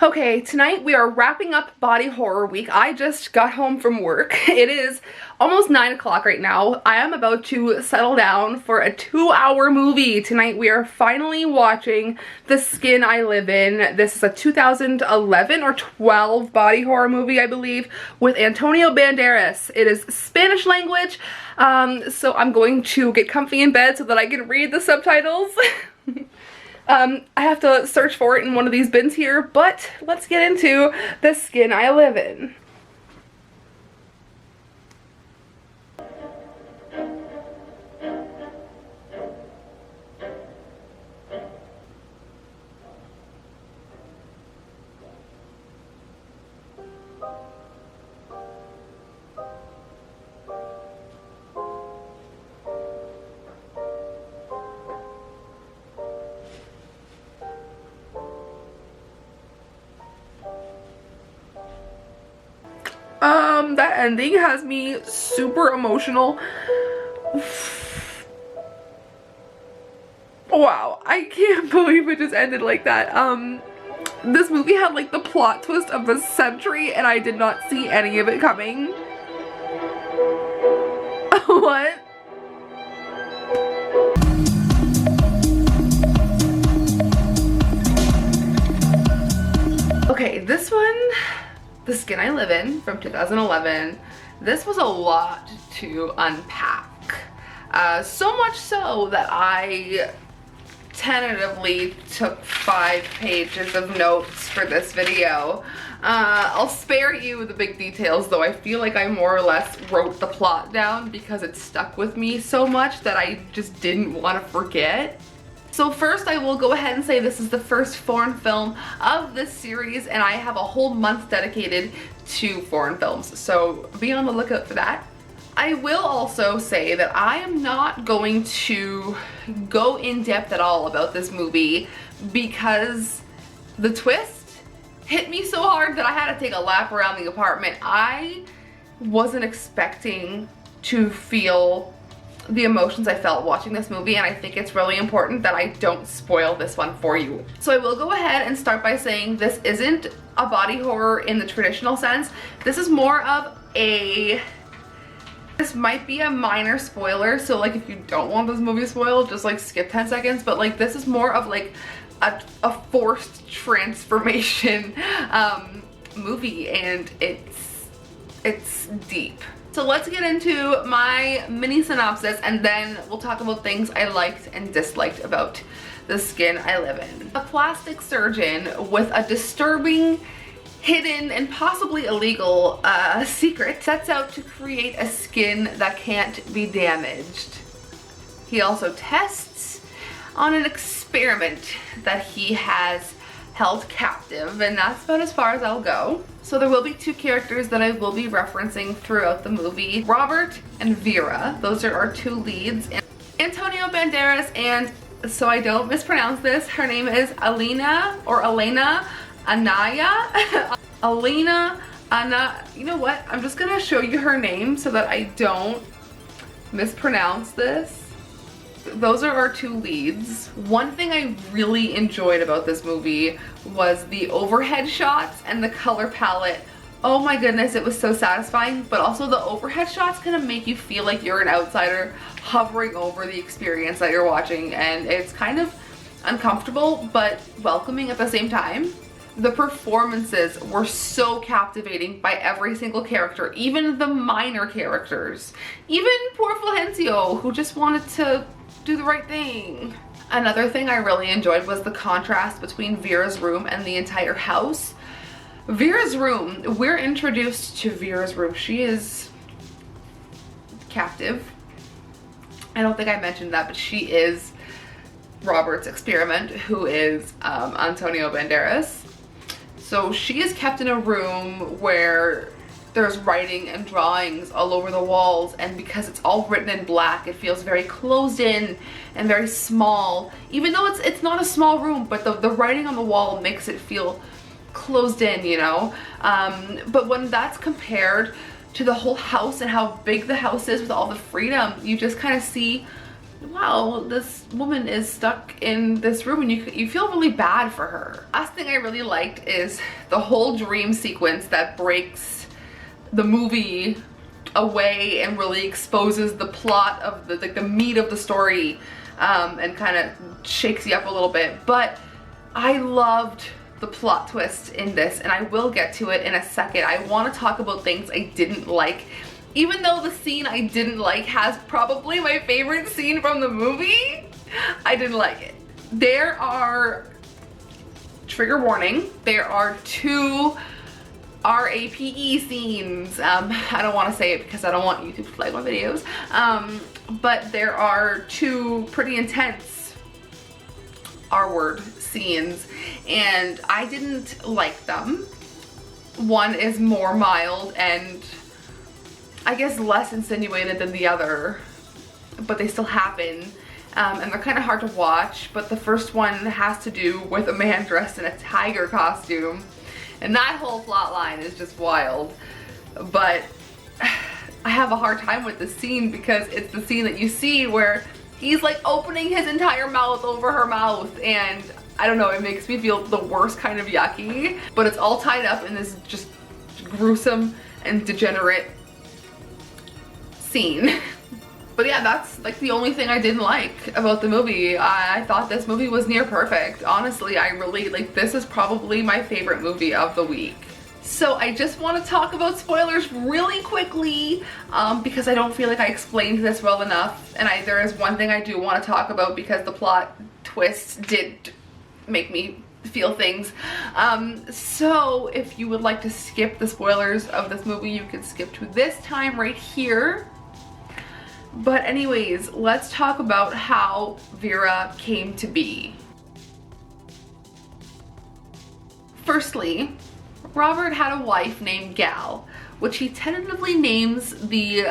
Okay, tonight we are wrapping up Body Horror Week. I just got home from work. It is almost 9 o'clock right now. I am about to settle down for a 2-hour movie. Tonight we are finally watching The Skin I Live In. This is a 2011 or 12 body horror movie, I believe, with Antonio Banderas. It is Spanish language, so I'm going to get comfy in bed so that I can read the subtitles. I have to search for it in one of these bins here, but let's get into The Skin I Live In. That ending has me super emotional. Wow, I can't believe it just ended like that. This movie had like the plot twist of the century and I did not see any of it coming. What? Okay, this one, The Skin I Live In from 2011, this was a lot to unpack. So much so that I tentatively took 5 pages of notes for this video. I'll spare you the big details though. I feel like I more or less wrote the plot down because it stuck with me so much that I just didn't want to forget. So first I will go ahead and say this is the first foreign film of this series and I have a whole month dedicated to foreign films, so be on the lookout for that. I will also say that I am not going to go in depth at all about this movie because the twist hit me so hard that I had to take a lap around the apartment. I wasn't expecting to feel the emotions I felt watching this movie, and I think it's really important that I don't spoil this one for you. So I will go ahead and start by saying this isn't a body horror in the traditional sense. This is more of a... This might be a minor spoiler, so like if you don't want this movie spoiled, just like skip 10 seconds, but like this is more of like a forced transformation movie, and it's deep. So let's get into my mini synopsis and then we'll talk about things I liked and disliked about The Skin I Live In. A plastic surgeon with a disturbing, hidden, and possibly illegal secret sets out to create a skin that can't be damaged. He also tests on an experiment that he has held captive, and that's about as far as I'll go. So there will be 2 characters that I will be referencing throughout the movie. Robert and Vera, those are our 2 leads. And Antonio Banderas, and so I don't mispronounce this, her name is Elena Anaya. Elena Anna, you know what? I'm just gonna show you her name so that I don't mispronounce this. Those are our 2 leads. One thing I really enjoyed about this movie was the overhead shots and the color palette. Oh my goodness, it was so satisfying, but also the overhead shots kind of make you feel like you're an outsider hovering over the experience that you're watching, and it's kind of uncomfortable but welcoming at the same time. The performances were so captivating by every single character, even the minor characters. Even poor Fulgencio, who just wanted to do the right thing. Another thing I really enjoyed was the contrast between Vera's room and the entire house. Vera's room, we're introduced to Vera's room. She is captive. I don't think I mentioned that, but she is Robert's experiment, who is Antonio Banderas. So she is kept in a room where there's writing and drawings all over the walls, and because it's all written in black, it feels very closed in and very small, even though it's not a small room, but the writing on the wall makes it feel closed in, you know. But when that's compared to the whole house and how big the house is with all the freedom, you just kind of see wow, this woman is stuck in this room, and you feel really bad for her. Last thing I really liked is the whole dream sequence that breaks the movie away and really exposes the plot of the meat of the story, and kind of shakes you up a little bit. But I loved the plot twist in this, and I will get to it in a second. I want to talk about things I didn't like. Even though the scene I didn't like has probably my favorite scene from the movie, I didn't like it. There are, trigger warning, there are 2 RAPE scenes. I don't want to say it because I don't want YouTube to flag my videos. But there are 2 pretty intense R-word scenes, and I didn't like them. One is more mild and I guess less insinuated than the other, but they still happen, and they're kind of hard to watch. But the first one has to do with a man dressed in a tiger costume, and that whole plot line is just wild. But I have a hard time with this scene because it's the scene that you see where he's like opening his entire mouth over her mouth, and I don't know, it makes me feel the worst kind of yucky. But it's all tied up in this just gruesome and degenerate scene. But yeah, that's like the only thing I didn't like about the movie. I thought this movie was near perfect. Honestly, I really, like, this is probably my favorite movie of the week. So I just want to talk about spoilers really quickly, because I don't feel like I explained this well enough. And there is one thing I do want to talk about because the plot twist did make me feel things. So if you would like to skip the spoilers of this movie, you can skip to this time right here. But anyways, let's talk about how Vera came to be. Firstly, Robert had a wife named Gal, which he tentatively names the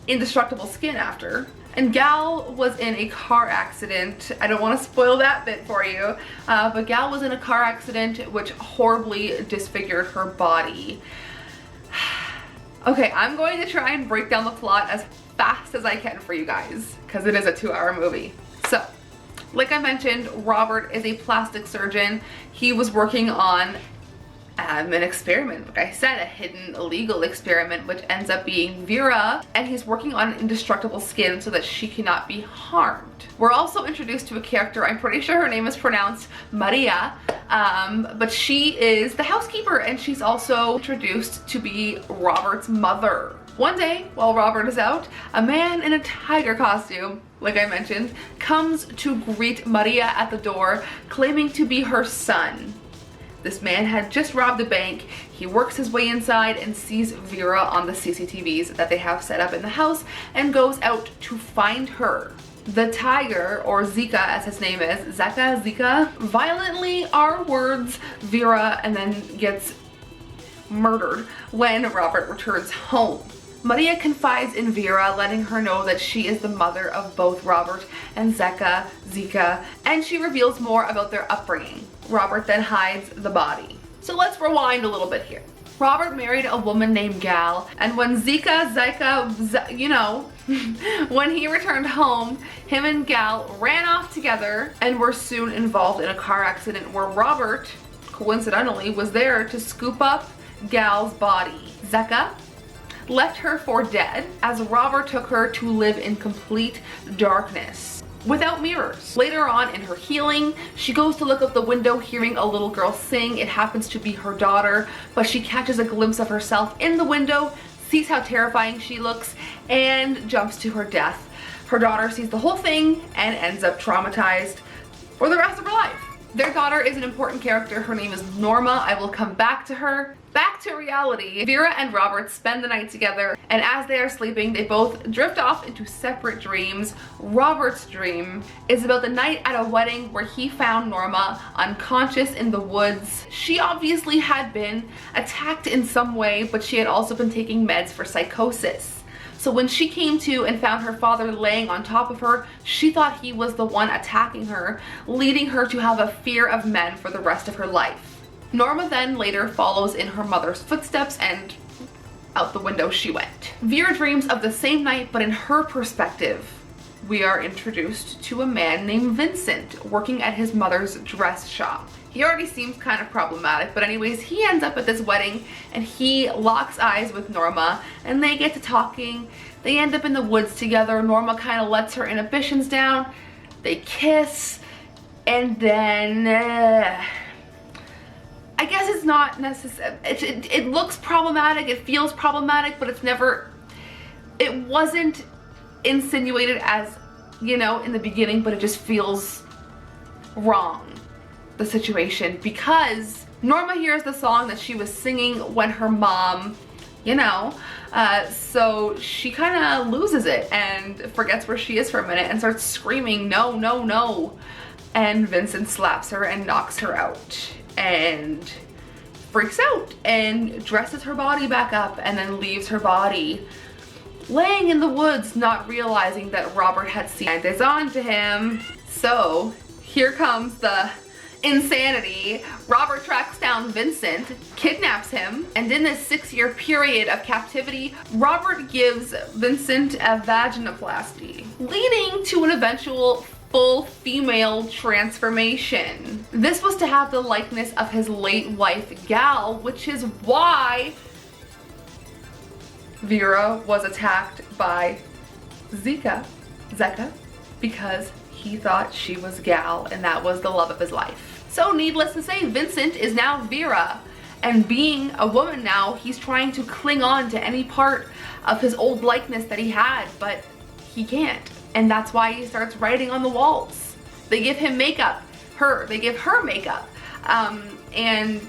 indestructible skin after. And Gal was in a car accident. I don't want to spoil that bit for you, but Gal was in a car accident which horribly disfigured her body. Okay, I'm going to try and break down the plot as fast as I can for you guys, because it is a 2-hour movie. So, like I mentioned, Robert is a plastic surgeon. He was working on an experiment, like I said, a hidden illegal experiment, which ends up being Vera, and he's working on an indestructible skin so that she cannot be harmed. We're also introduced to a character, I'm pretty sure her name is pronounced Maria, but she is the housekeeper, and she's also introduced to be Robert's mother. One day, while Robert is out, a man in a tiger costume, like I mentioned, comes to greet Maria at the door, claiming to be her son. This man had just robbed a bank. He works his way inside and sees Vera on the CCTVs that they have set up in the house and goes out to find her. The tiger, or Zika as his name is, Zika, violently R-words Vera and then gets murdered when Robert returns home. Maria confides in Vera, letting her know that she is the mother of both Robert and Zika, and she reveals more about their upbringing. Robert then hides the body. So let's rewind a little bit here. Robert married a woman named Gal, and when you know, when he returned home, him and Gal ran off together and were soon involved in a car accident where Robert, coincidentally, was there to scoop up Gal's body. Zika left her for dead as Robert took her to live in complete darkness without mirrors. Later on in her healing, she goes to look out the window, hearing a little girl sing. It happens to be her daughter, but she catches a glimpse of herself in the window, sees how terrifying she looks, and jumps to her death. Her daughter sees the whole thing and ends up traumatized for the rest of her life. Their daughter is an important character. Her name is Norma. I will come back to her. Back to reality. Vera and Robert spend the night together, and as they are sleeping, they both drift off into separate dreams. Robert's dream is about the night at a wedding where he found Norma unconscious in the woods. She obviously had been attacked in some way, but she had also been taking meds for psychosis. So when she came to and found her father laying on top of her, she thought he was the one attacking her, leading her to have a fear of men for the rest of her life. Norma then later follows in her mother's footsteps, and out the window she went. Vera dreams of the same night, but in her perspective, we are introduced to a man named Vincent working at his mother's dress shop. He already seems kind of problematic, but anyways, he ends up at this wedding and he locks eyes with Norma and they get to talking. They end up in the woods together. Norma kind of lets her inhibitions down. They kiss, and then I guess it's not necessary. It looks problematic, it feels problematic, but it's never, it wasn't insinuated as, you know, in the beginning, but it just feels wrong, the situation, because Norma hears the song that she was singing when her mom, you know, so she kind of loses it and forgets where she is for a minute and starts screaming, no, no, no. And Vincent slaps her and knocks her out and freaks out and dresses her body back up and then leaves her body laying in the woods, not realizing that Robert had seen this on to him. So here comes the insanity. Robert tracks down Vincent, kidnaps him, and in this 6-year period of captivity, Robert gives Vincent a vaginoplasty, leading to an eventual full female transformation. This was to have the likeness of his late wife, Gal, which is why Vera was attacked by Zeka, because he thought she was Gal and that was the love of his life. So needless to say, Vincent is now Vera, and being a woman now, he's trying to cling on to any part of his old likeness that he had, but he can't. And that's why he starts writing on the walls. They give him makeup, they give her makeup, and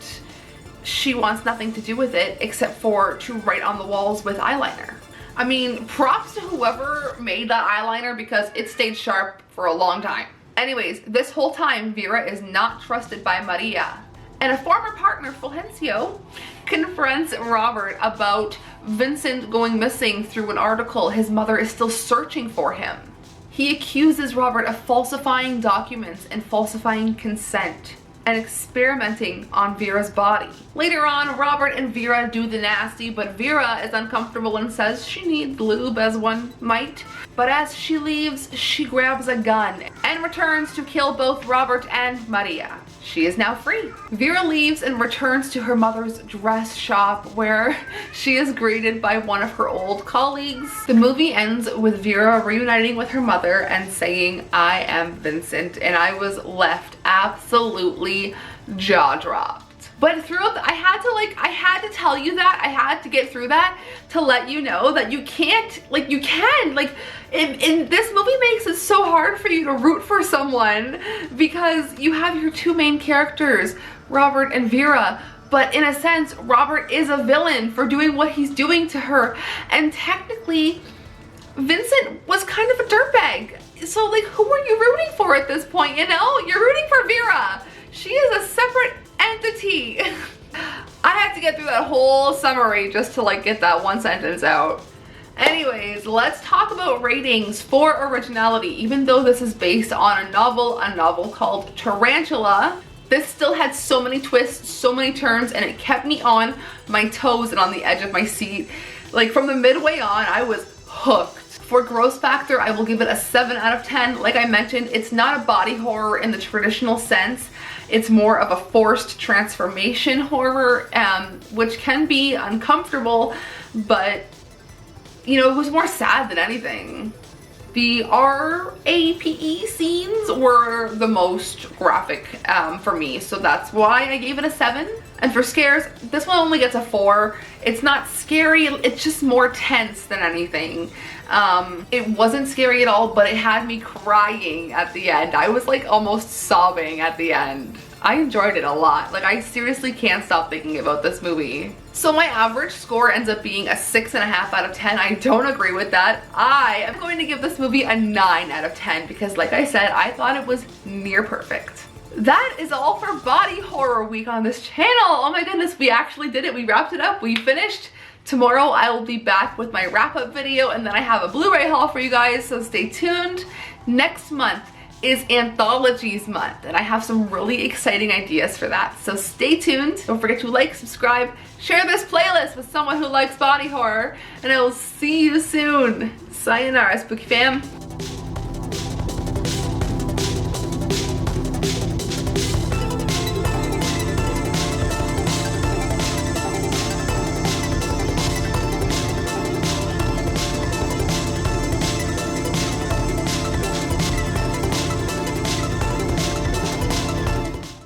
she wants nothing to do with it except for to write on the walls with eyeliner. I mean, props to whoever made that eyeliner because it stayed sharp for a long time. Anyways, this whole time, Vera is not trusted by Maria. And a former partner, Fulgencio, confronts Robert about Vincent going missing through an article his mother is still searching for him. He accuses Robert of falsifying documents and falsifying consent and experimenting on Vera's body. Later on, Robert and Vera do the nasty, but Vera is uncomfortable and says she needs lube, as one might. But as she leaves, she grabs a gun and returns to kill both Robert and Maria. She is now free. Vera leaves and returns to her mother's dress shop where she is greeted by one of her old colleagues. The movie ends with Vera reuniting with her mother and saying, "I am Vincent," and I was left absolutely jaw-dropped. But throughout, I had to tell you that, I had to get through that to let you know that you can't, you can, in this movie makes it so hard for you to root for someone because you have your two main characters, Robert and Vera, but in a sense, Robert is a villain for doing what he's doing to her, and technically, Vincent was kind of a dirtbag. So who are you rooting for at this point, you know? You're rooting for Vera. She is a separate entity. I had to get through that whole summary just to get that one sentence out. Anyways, let's talk about ratings for originality. Even though this is based on a novel called Tarantula, this still had so many twists, so many turns, and it kept me on my toes and on the edge of my seat. From the midway on, I was hooked. For gross factor, I will give it a 7 out of 10. Like I mentioned, it's not a body horror in the traditional sense. It's more of a forced transformation horror, which can be uncomfortable, but you know, it was more sad than anything. The RAPE scenes were the most graphic for me, so that's why I gave it a 7. And for scares, this one only gets a 4. It's not scary, it's just more tense than anything. It wasn't scary at all, but it had me crying at the end. I was almost sobbing at the end. I enjoyed it a lot. I seriously can't stop thinking about this movie. So my average score ends up being a 6.5 out of 10. I don't agree with that. I am going to give this movie a 9 out of 10 because like I said, I thought it was near perfect. That is all for Body Horror Week on this channel. Oh my goodness, we actually did it. We wrapped it up. We finished. Tomorrow I will be back with my wrap-up video and then I have a Blu-ray haul for you guys, so stay tuned. Next month is Anthologies month and I have some really exciting ideas for that, so stay tuned. Don't forget to like, subscribe, share this playlist with someone who likes body horror, and I will see you soon. Sayonara, Spooky fam.